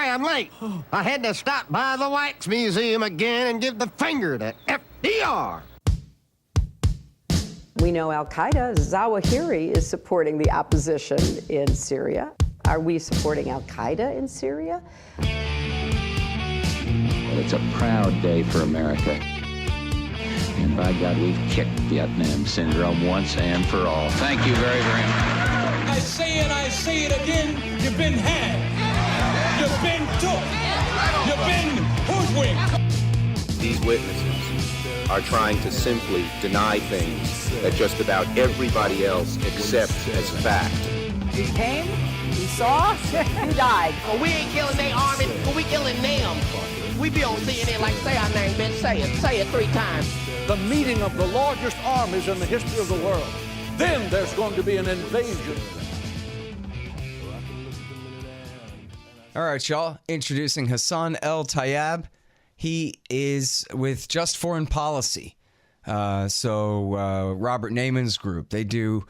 sorry I'm late. I had to stop by the Wax Museum again and give the finger to FDR. We know Al-Qaeda, Zawahiri, is supporting the opposition in Syria. Are we supporting Al-Qaeda in Syria? Well, it's a proud day for America. And by God, we've kicked Vietnam syndrome once and for all. Thank you very, very much. I say it again, you've been had. You've been took. You've been hoodwinked. These witnesses are trying to simply deny things that just about everybody else accepts as fact. He came, he saw, he died. Well, we ain't killing their army, but we killing them. We be on CNN like, say our name, bitch, say it 3 times. The meeting of the largest armies in the history of the world. Then there's going to be an invasion. All right, y'all. Introducing Hassan El-Tayyab. He is with Just Foreign Policy. Robert Naiman's group, they do,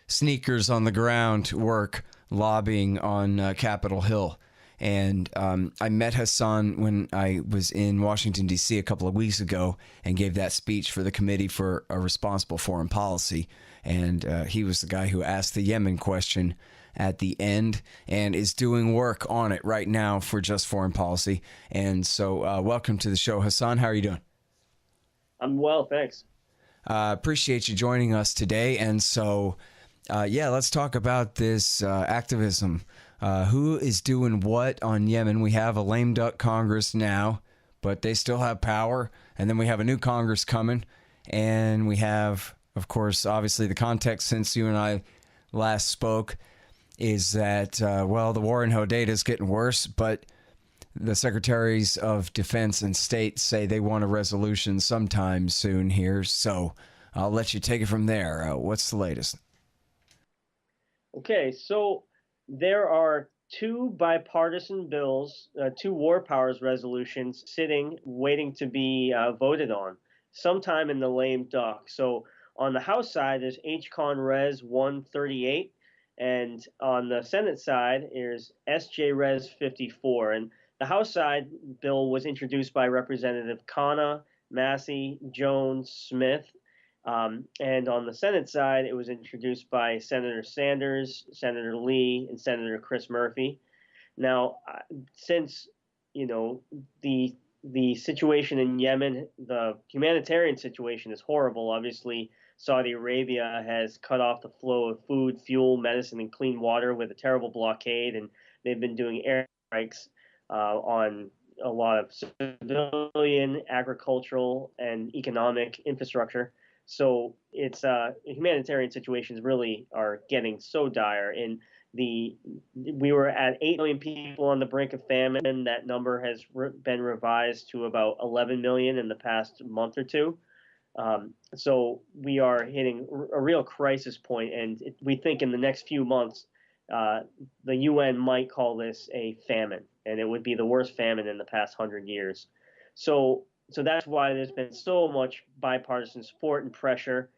sneakers on the ground work lobbying on Capitol Hill. And I met Hassan when I was in Washington, D.C. a couple of weeks ago and gave that speech for the Committee for a Responsible Foreign Policy. And he was the guy who asked the Yemen question at the end and is doing work on it right now for Just Foreign Policy. And so welcome to the show, Hassan. How are you doing? I'm well, thanks. Appreciate you joining us today. And so, let's talk about this activism. Who is doing what on Yemen? We have a lame duck Congress now, but they still have power. And then we have a new Congress coming. And we have, of course, obviously the context since you and I last spoke is that, the war in Hodeidah is getting worse, but the secretaries of defense and state say they want a resolution sometime soon here. So I'll let you take it from there. What's the latest? Okay, so there are 2 bipartisan bills, 2 war powers resolutions sitting, waiting to be voted on sometime in the lame duck. So on the House side, there's H-Con Res 138. And on the Senate side, there's SJ Res 54. And the House side bill was introduced by Representative Khanna, Massey, Jones, Smith. And on the Senate side, it was introduced by Senator Sanders, Senator Lee, and Senator Chris Murphy. Now, since, the situation in Yemen, the humanitarian situation is horrible. Obviously, Saudi Arabia has cut off the flow of food, fuel, medicine, and clean water with a terrible blockade, and they've been doing air strikes on a lot of civilian, agricultural, and economic infrastructure. So it's humanitarian situations really are getting so dire. And we were at 8 million people on the brink of famine. That number has been revised to about 11 million in the past month or two. So we are hitting a real crisis point, and we think in the next few months, the UN might call this a famine, and it would be the worst famine in the past 100 years. So that's why there's been so much bipartisan support and pressure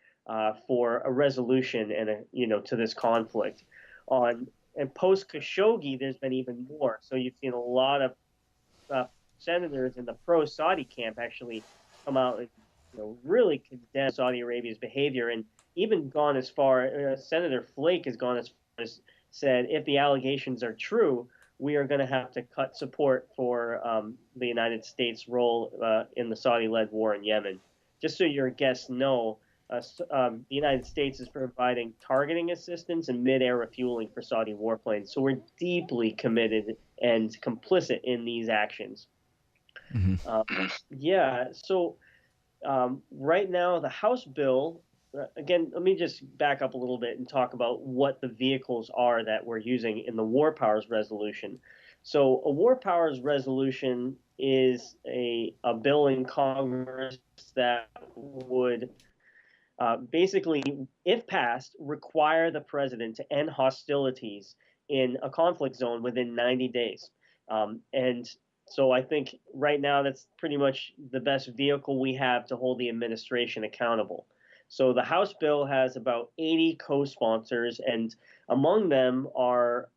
for a resolution and to this conflict. And post Khashoggi, there's been even more. So you've seen a lot of senators in the pro-Saudi camp actually come out and really condemn Saudi Arabia's behavior, and even gone as far. Senator Flake has gone as far as said, if the allegations are true, we are going to have to cut support for the United States' role in the Saudi-led war in Yemen. Just so your guests know, the United States is providing targeting assistance and mid-air refueling for Saudi warplanes. So we're deeply committed and complicit in these actions. Mm-hmm. So right now, the House bill, again, let me just back up a little bit and talk about what the vehicles are that we're using in the War Powers Resolution. So a War Powers Resolution is a bill in Congress that would basically, if passed, require the president to end hostilities in a conflict zone within 90 days. So I think right now that's pretty much the best vehicle we have to hold the administration accountable. So the House bill has about 80 co-sponsors, and among them are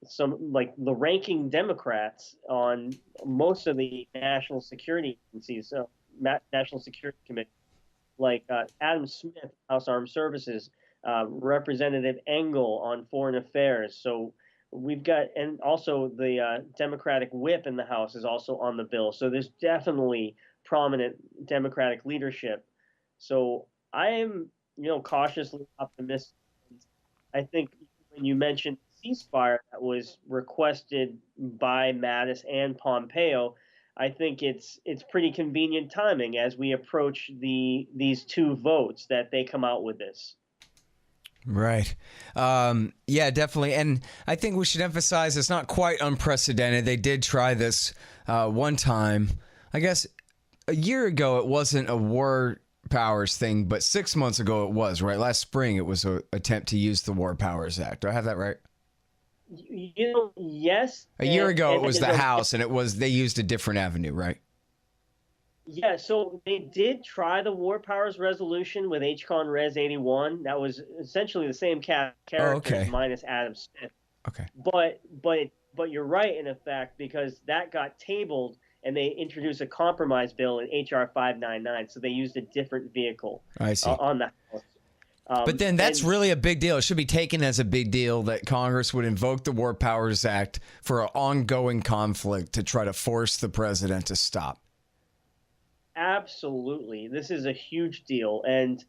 some like the ranking Democrats on most of the national security agencies, National Security Committee, like Adam Smith, House Armed Services, Representative Engel on Foreign Affairs. So we've got, and also the Democratic whip in the House is also on the bill. So there's definitely prominent Democratic leadership. So I am, cautiously optimistic. I think when you mentioned ceasefire that was requested by Mattis and Pompeo, I think it's pretty convenient timing as we approach these two votes that they come out with this. Right. Yeah, definitely. And I think we should emphasize it's not quite unprecedented. They did try this one time. I guess a year ago it wasn't a war powers thing, but 6 months ago it was, right? Last spring it was an attempt to use the War Powers Act. Do I have that right? Yes. A year ago it was the House, and they used a different avenue, right? Yeah, so they did try the War Powers Resolution with H-Con Res 81. That was essentially the same character minus Adam Smith. Okay. But you're right in effect, because that got tabled and they introduced a compromise bill in H.R. 599. So they used a different vehicle on the House. But then that's really a big deal. It should be taken as a big deal that Congress would invoke the War Powers Act for an ongoing conflict to try to force the president to stop. Absolutely. This is a huge deal, and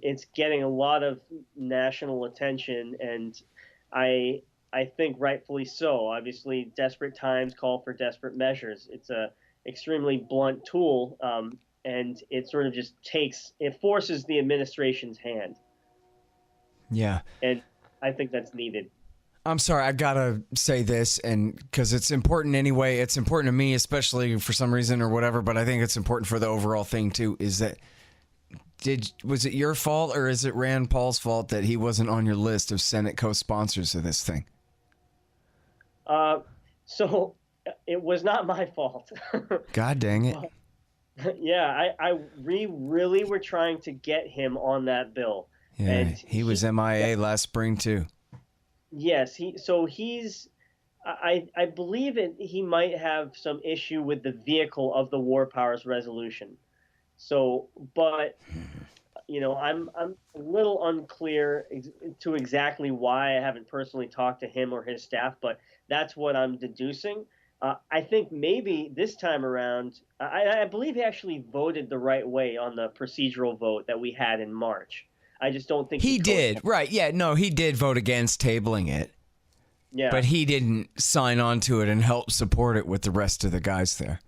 it's getting a lot of national attention, and I think rightfully so. Obviously, desperate times call for desperate measures. It's a extremely blunt tool, and it sort of just forces the administration's hand. Yeah. And I think that's needed. I'm sorry, I gotta say this, and because it's important anyway. It's important to me, especially for some reason or whatever, but I think it's important for the overall thing too, is that was it your fault or is it Rand Paul's fault that he wasn't on your list of Senate co-sponsors of this thing? So it was not my fault. God dang it. Yeah, we really were trying to get him on that bill. Yeah, and he was MIA last spring too. Yes, I believe he might have some issue with the vehicle of the War Powers Resolution. So, but I'm a little unclear to exactly why. I haven't personally talked to him or his staff, but that's what I'm deducing. I think maybe this time around, I believe he actually voted the right way on the procedural vote that we had in March. I just don't think he did. Right. Yeah. No, he did vote against tabling it. Yeah. But he didn't sign on to it and help support it with the rest of the guys there.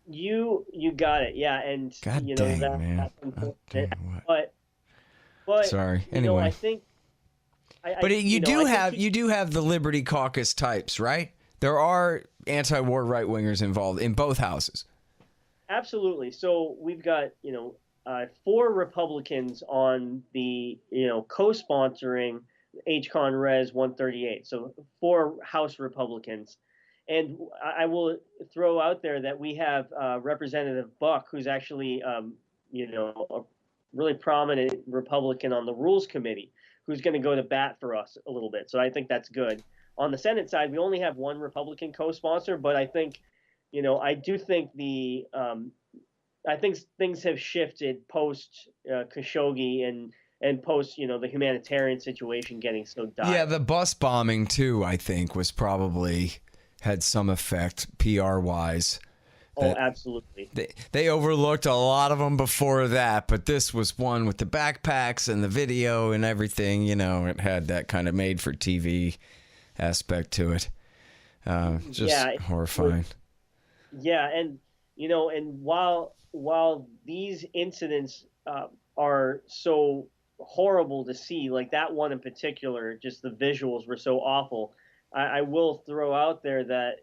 You got it. Yeah. And God dang, man. But sorry. Anyway, I think. You do have the Liberty Caucus types, right? There are anti-war right-wingers involved in both houses. Absolutely. So we've got 4 Republicans on the co-sponsoring H-Con Res 138. So 4 House Republicans, and I will throw out there that we have Representative Buck, who's actually a really prominent Republican on the Rules Committee, who's going to go to bat for us a little bit. So I think that's good. On the Senate side, we only have 1 Republican co-sponsor, but I think, I do think I think things have shifted post Khashoggi and post, the humanitarian situation getting so dire. Yeah, the bus bombing too, I think, was probably had some effect PR-wise. Oh, absolutely. They overlooked a lot of them before that, but this was one with the backpacks and the video and everything. It had that kind of made-for-TV aspect to it. Horrifying. Yeah, and and while these incidents are so horrible to see, like that one in particular, just the visuals were so awful. I will throw out there that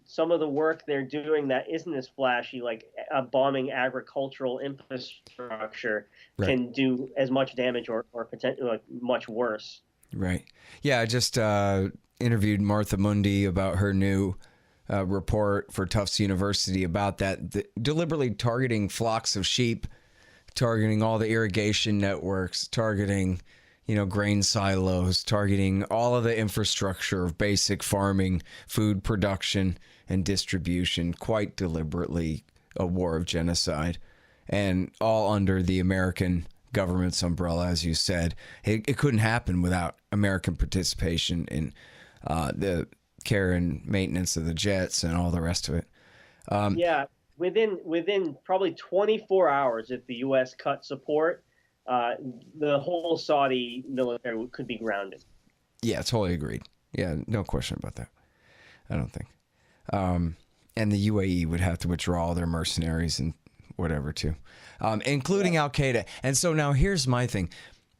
some of the work they're doing that isn't as flashy, like bombing agricultural infrastructure, right, can do as much damage or potentially much worse. Right. Yeah, I just interviewed Martha Mundy about her new report for Tufts University about that, deliberately targeting flocks of sheep, targeting all the irrigation networks, targeting, grain silos, targeting all of the infrastructure of basic farming, food production, and distribution, quite deliberately a war of genocide, and all under the American government's umbrella, as you said. It couldn't happen without American participation in the care and maintenance of the jets and all the rest of it. Yeah, within probably 24 hours, if the U.S. cut support, the whole Saudi military could be grounded. Yeah, totally agreed. Yeah, no question about that. I don't think. And the UAE would have to withdraw all their mercenaries and whatever too, including Al-Qaeda. And so now here's my thing.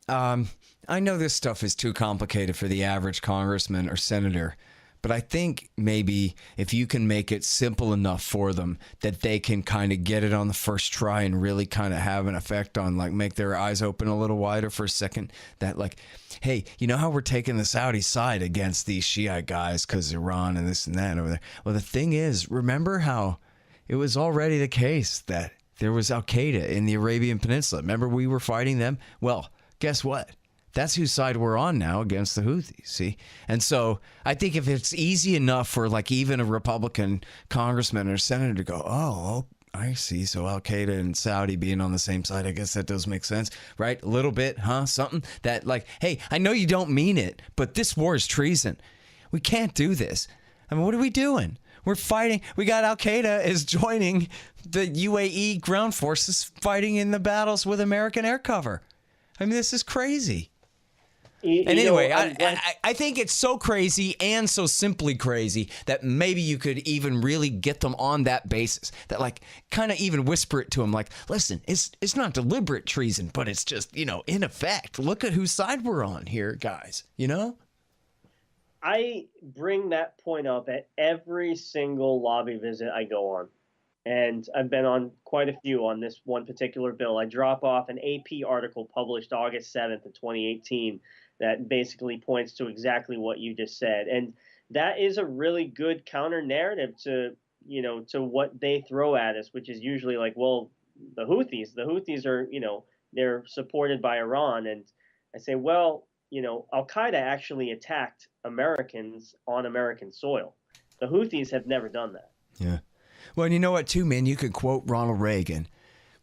I know this stuff is too complicated for the average congressman or senator, but I think maybe if you can make it simple enough for them that they can kind of get it on the first try and really kind of have an effect on, like, make their eyes open a little wider for a second, that like, hey, you know how we're taking the Saudi side against these Shiite guys because Iran and this and that over there? Well, the thing is, remember how it was already the case that there was Al-Qaeda in the Arabian Peninsula. Remember we were fighting them? Well, guess what? That's whose side we're on now against the Houthis, see? And so I think if it's easy enough for like even a Republican congressman or senator to go, oh, I see. So Al-Qaeda and Saudi being on the same side, I guess that does make sense, right? A little bit, huh? Something that like, hey, I know you don't mean it, but this war is treason. We can't do this. I mean, what are we doing? We're fighting. We got Al-Qaeda is joining the UAE ground forces fighting in the battles with American air cover. I mean, this is crazy. And anyway, I think it's so crazy and so simply crazy that maybe you could even really get them on that basis. That like kind of even whisper it to them like, listen, it's not deliberate treason, but it's just, in effect, look at whose side we're on here, guys, I bring that point up at every single lobby visit I go on. And I've been on quite a few on this one particular bill. I drop off an AP article published August 7th of 2018 that basically points to exactly what you just said. And that is a really good counter narrative to what they throw at us, which is usually like, well, the Houthis are, they're supported by Iran. And I say, well, Al-Qaeda actually attacked Americans on American soil. The Houthis have never done that. Yeah. Well, and you know what, too, man? You could quote Ronald Reagan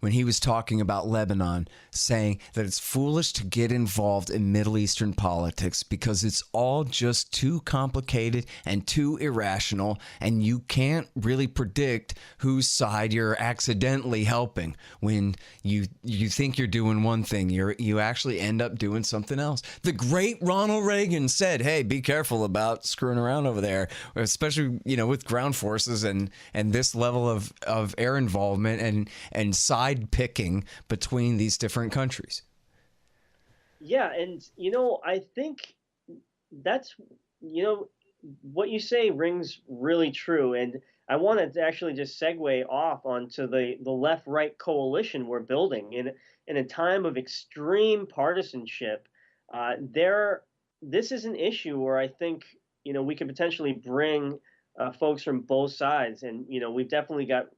when he was talking about Lebanon, saying that it's foolish to get involved in Middle Eastern politics because it's all just too complicated and too irrational, and you can't really predict whose side you're accidentally helping. When you think you're doing one thing, you actually end up doing something else. The great Ronald Reagan said, hey, be careful about screwing around over there, especially, with ground forces and this level of air involvement and side picking between these different countries. Yeah, and I think that's what you say rings really true, and I wanted to actually just segue off onto the left-right coalition we're building in a time of extreme partisanship. This is an issue where I think we could potentially bring folks from both sides, and we've definitely got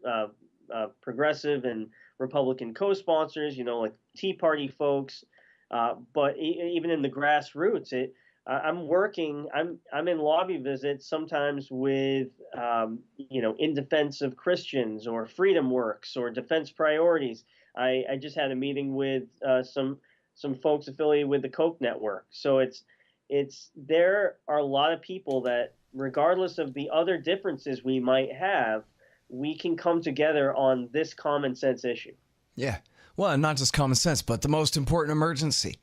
progressive and Republican co-sponsors, like Tea Party folks, but even in the grassroots, I'm in lobby visits sometimes with in defense of Christians or Freedom Works or Defense Priorities. I just had a meeting with some folks affiliated with the Koch network. So there are a lot of people that, regardless of the other differences we might have, we can come together on this common sense issue. Yeah. Well, and not just common sense, but the most important emergency,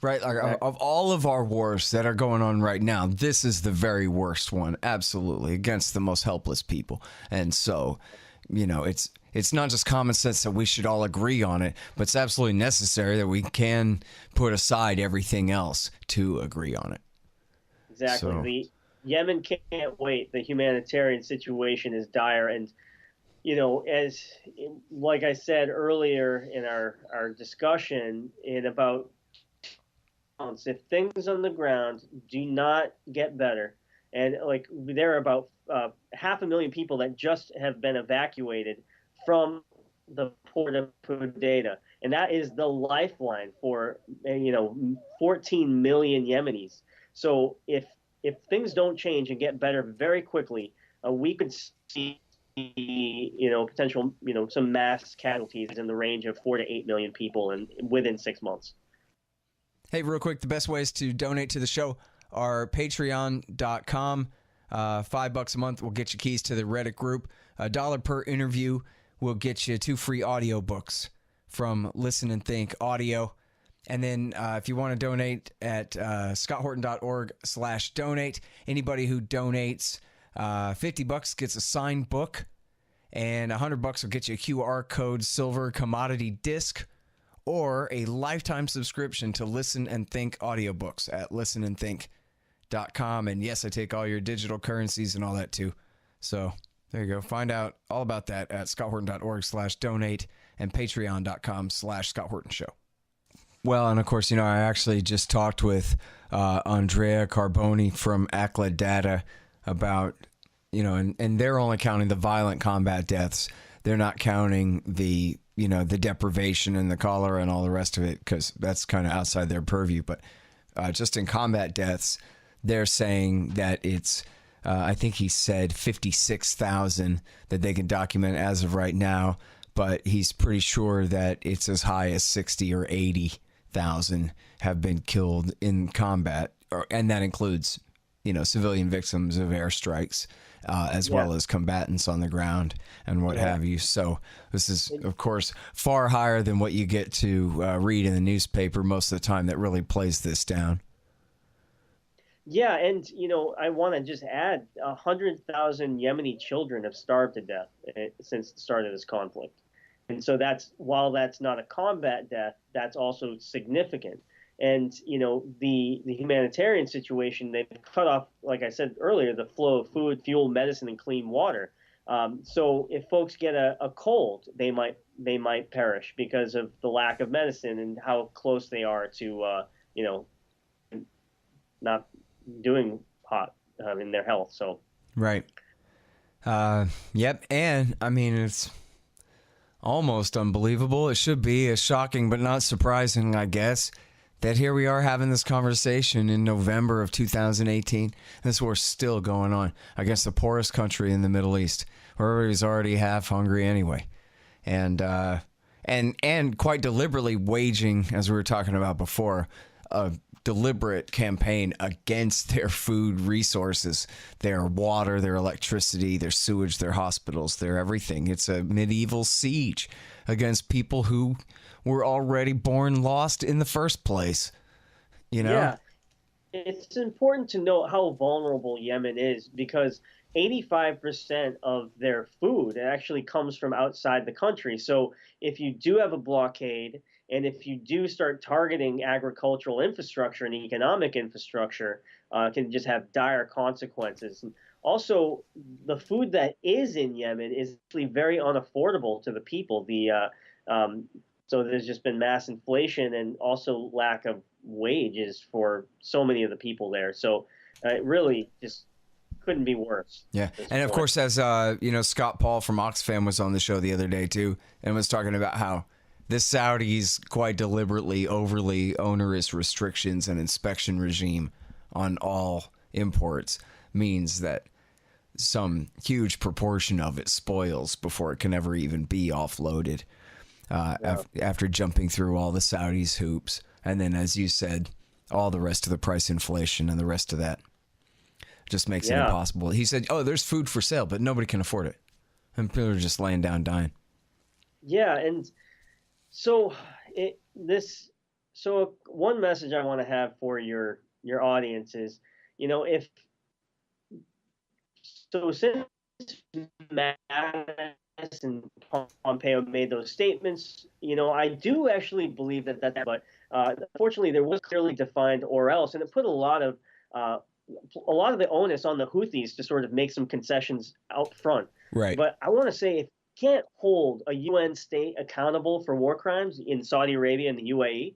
right? Right. Of all of our wars that are going on right now, this is the very worst one, absolutely, against the most helpless people. And so, it's not just common sense that we should all agree on it, but it's absolutely necessary that we can put aside everything else to agree on it. Exactly. So, Yemen can't wait. The humanitarian situation is dire. And, like I said earlier in our discussion, in about months, if things on the ground do not get better, and like there are about 500,000 people that just have been evacuated from the port of Hodeidah, and that is the lifeline for 14 million Yemenis. So if things don't change and get better very quickly, we could see potential some mass casualties in the range of 4 to 8 million people within 6 months. Hey, real quick, the best ways to donate to the show are patreon.com. $5 a month will get you keys to the Reddit group. $1 per interview will get you 2 free audiobooks from Listen and Think Audio. And then if you want to donate at scotthorton.org/donate, anybody who donates $50 gets a signed book, and $100 will get you a QR code silver commodity disc or a lifetime subscription to Listen and Think audiobooks at listenandthink.com. And yes, I take all your digital currencies and all that too. So there you go. Find out all about that at scotthorton.org/donate and patreon.com/scotthortonshow. Well, and of course, I actually just talked with Andrea Carboni from ACLA Data about, and they're only counting the violent combat deaths. They're not counting the deprivation and the cholera and all the rest of it, because that's kind of outside their purview. But just in combat deaths, they're saying that it's, I think he said 56,000 that they can document as of right now, but he's pretty sure that it's as high as 60 or 80,000 have been killed in combat, and that includes, civilian victims of airstrikes, as well as combatants on the ground and what have you. So this is, of course, far higher than what you get to read in the newspaper most of the time that really plays this down. Yeah, and I want to just add 100,000 Yemeni children have starved to death since the start of this conflict. And so while that's not a combat death, that's also significant. And, the humanitarian situation, they've cut off, like I said earlier, the flow of food, fuel, medicine, and clean water. So if folks get a cold, they might perish because of the lack of medicine and how close they are to, not doing hot in their health. So right. Yep. And I mean, it's almost unbelievable. It should be shocking, but not surprising, I guess, that here we are having this conversation in November of 2018. This war's still going on against the poorest country in the Middle East, where everybody's already half hungry anyway. And quite deliberately waging, as we were talking about before, a deliberate campaign against their food resources, their water, their electricity, their sewage, their hospitals, their everything. It's a medieval siege against people who were already born lost in the first place. Yeah, it's important to note how vulnerable Yemen is, because 85% of their food actually comes from outside the country. So if you do have a blockade, and if you do start targeting agricultural infrastructure and economic infrastructure, can just have dire consequences. And also, the food that is in Yemen is actually very unaffordable to the people. So there's just been mass inflation and also lack of wages for so many of the people there. So it really just couldn't be worse. Yeah. And of course, as Scott Paul from Oxfam was on the show the other day too, and was talking about how the Saudis quite deliberately overly onerous restrictions and inspection regime on all imports means that some huge proportion of it spoils before it can ever even be offloaded. After jumping through all the Saudis' hoops. And then, as you said, all the rest of the price inflation and the rest of that just makes it impossible. He said, there's food for sale, but nobody can afford it. And people are just laying down dying. Yeah, and so one message I want to have for your audience is, since Mattis and Pompeo made those statements, I do actually believe that, but unfortunately there was clearly defined or else, and it put a lot of the onus on the Houthis to sort of make some concessions out front. Right. But I want to say, if you can't hold a UN state accountable for war crimes in Saudi Arabia and the UAE,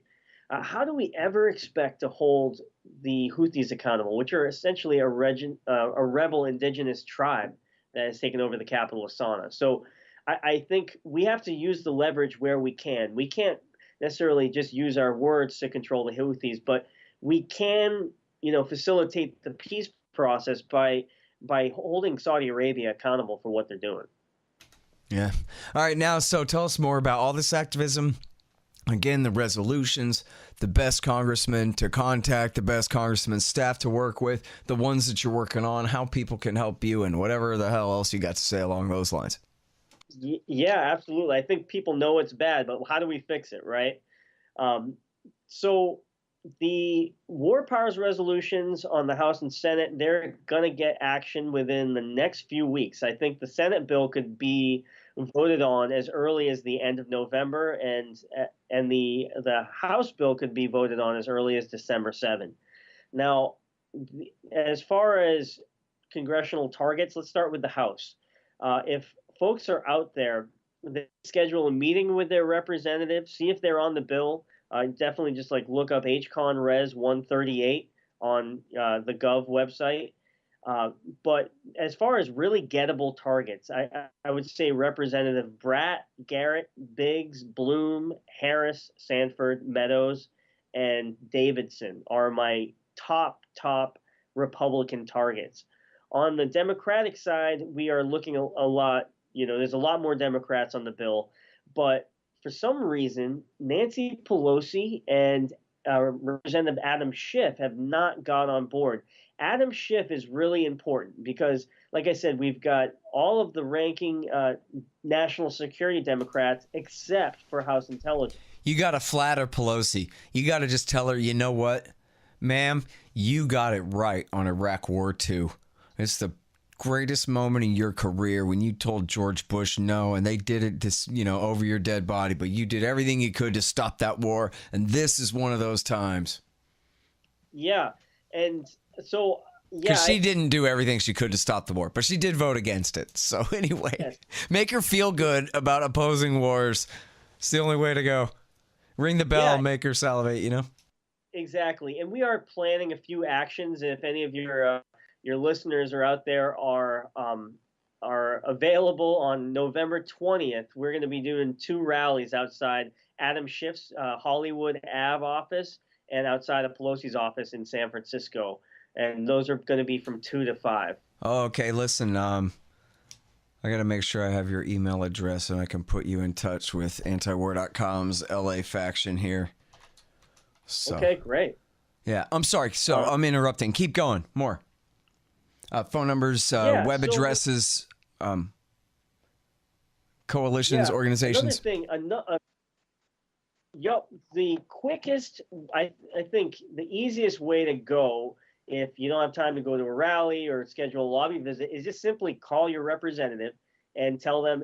how do we ever expect to hold the Houthis accountable, which are essentially a rebel indigenous tribe that has taken over the capital of Sana'a? So I think we have to use the leverage where we can. We can't necessarily just use our words to control the Houthis, but we can, facilitate the peace process by holding Saudi Arabia accountable for what they're doing. Yeah. All right. Now, so tell us more about all this activism. Again, the resolutions, the best congressman to contact, the best congressman's staff to work with, the ones that you're working on, how people can help you, and whatever the hell else you got to say along those lines. Yeah, absolutely. I think people know it's bad, but how do we fix it, right? So the war powers resolutions on the House and Senate, they're going to get action within the next few weeks. I think the Senate bill could be voted on as early as the end of November, and the House bill could be voted on as early as December 7. Now, as far as congressional targets, let's start with the House. If folks are out there, they schedule a meeting with their representatives, see if they're on the bill. Definitely just look up HCon Res 138 on the Gov website. But as far as really gettable targets, I would say Representative Bratt, Garrett, Biggs, Bloom, Harris, Sanford, Meadows, and Davidson are my top Republican targets. On the Democratic side, we are looking a lot, there's a lot more Democrats on the bill, but for some reason, Nancy Pelosi and Representative Adam Schiff have not got on board. Adam Schiff is really important because, like I said, we've got all of the ranking national security Democrats except for House Intelligence. You got to flatter Pelosi. You got to just tell her, you know what, ma'am, you got it right on Iraq War II. It's the greatest moment in your career when you told George Bush no, and they did it over your dead body, but you did everything you could to stop that war, and this is one of those times. Yeah, and so because she didn't do everything she could to stop the war, but she did vote against it. So anyway, yes. Make her feel good about opposing wars. It's the only way to go. Ring the bell, make her salivate. Exactly, and we are planning a few actions. If any of your listeners are out there are available on November 20th, we're going to be doing 2 rallies outside Adam Schiff's Hollywood Ave office and outside of Pelosi's office in San Francisco. And those are going to be from 2 to 5. Oh, okay. Listen, I got to make sure I have your email address and I can put you in touch with antiwar.com's LA faction here. So, okay, great. Yeah, I'm sorry. So I'm interrupting. Keep going. More. Phone numbers, web addresses, coalitions, organizations. Another thing, the quickest, I think the easiest way to go if you don't have time to go to a rally or schedule a lobby visit is just simply call your representative and tell them,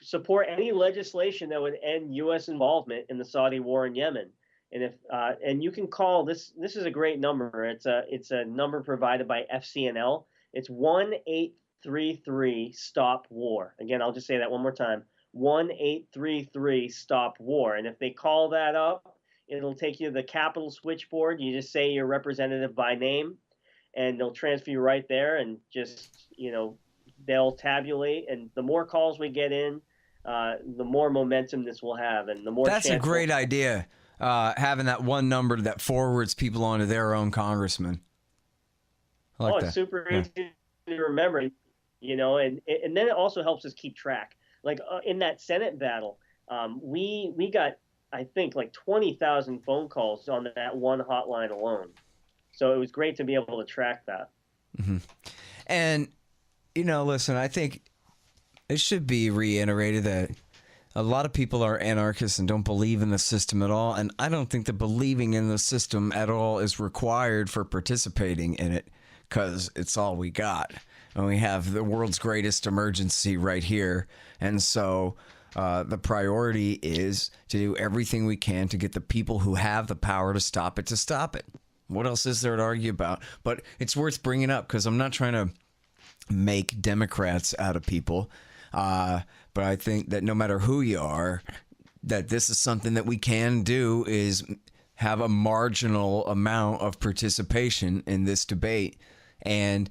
support any legislation that would end U.S. involvement in the Saudi war in Yemen. And and you can call this. This is a great number. It's a number provided by FCNL. It's 1-833-STOP-WAR. Again, I'll just say that one more time. 1-833-STOP-WAR. And if they call that up, it'll take you to the Capitol switchboard. You just say your representative by name, and they'll transfer you right there. And just they'll tabulate. And the more calls we get in, the more momentum this will have, and the more. That's a great idea. Having that one number that forwards people onto their own congressman. I like that. It's super easy to remember, and then it also helps us keep track. In that Senate battle, we got, I think, 20,000 phone calls on that one hotline alone. So it was great to be able to track that. Mm-hmm. And, listen, I think it should be reiterated that a lot of people are anarchists and don't believe in the system at all. And I don't think that believing in the system at all is required for participating in it, because it's all we got. And we have the world's greatest emergency right here. And so the priority is to do everything we can to get the people who have the power to stop it. What else is there to argue about? But it's worth bringing up because I'm not trying to make Democrats out of people. But I think that no matter who you are, that this is something that we can do, is have a marginal amount of participation in this debate. And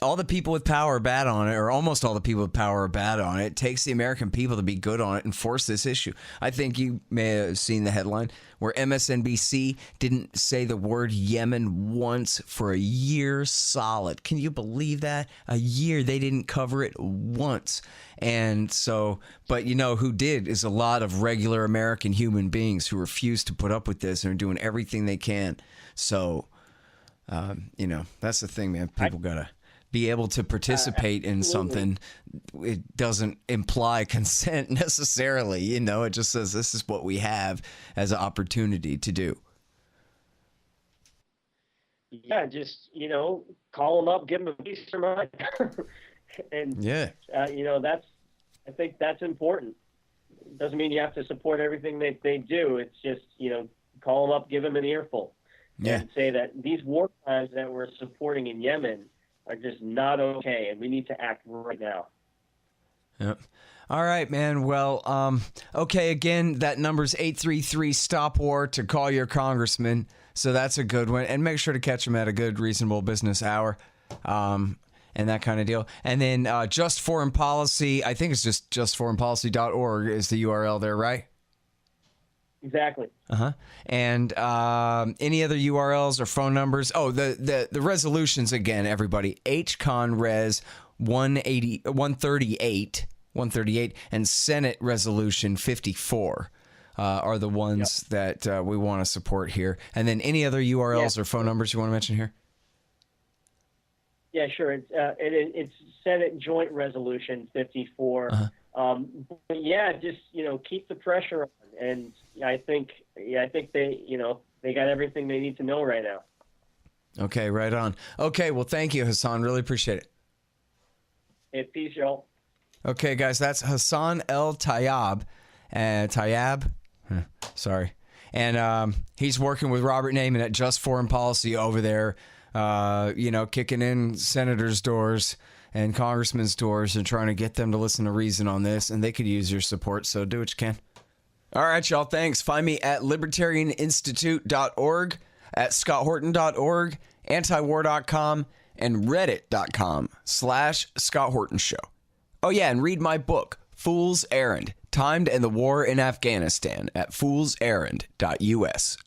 all the people with power are bad on it, or almost all the people with power are bad on it. It takes the American people to be good on it and force this issue. I think you may have seen the headline where MSNBC didn't say the word Yemen once for a year solid. Can you believe that? A year they didn't cover it once. And so, but you know who did is a lot of regular American human beings who refuse to put up with this and are doing everything they can. So, you know, that's the thing, man. People gotta be able to participate in something. It doesn't imply consent necessarily. You know, it just says this is what we have as an opportunity to do. Yeah, just, you know, call them up, give them a piece of mind. And, yeah, you know, I think that's important. It doesn't mean you have to support everything that they do. It's just, you know, call them up, give them an earful. Yeah. And say that these war crimes that we're supporting in Yemen are just not okay, and we need to act right now. Yep. All right, man. Well, okay, again, that number's 833-STOP-WAR to call your congressman. So that's a good one. And make sure to catch him at a good, reasonable business hour and that kind of deal. And then Just Foreign Policy, I think it's just justforeignpolicy.org is the URL there, right? Exactly. And any other URLs or phone numbers? Oh, the resolutions again, everybody. HConRes 138 and Senate Resolution 54 are the ones that we want to support here. And then any other URLs or phone numbers you want to mention here? Yeah, sure. It's Senate Joint Resolution 54. But yeah, just, you know, keep the pressure on. And I think they, you know, they got everything they need to know right now. Okay, right on. Okay, well, thank you, Hassan. Really appreciate it. Hey, peace, y'all. Okay, guys, that's Hassan El-Tayyab. Sorry. And he's working with Robert Naiman at Just Foreign Policy over there, you know, kicking in senators' doors and congressmen's doors and trying to get them to listen to reason on this. And they could use your support, so do what you can. All right, y'all. Thanks. Find me at libertarianinstitute.org, at scotthorton.org, antiwar.com, and reddit.com/Scott Horton Show. Oh, yeah, and read my book, Fool's Errand, Time to End the War in Afghanistan, at foolserrand.us.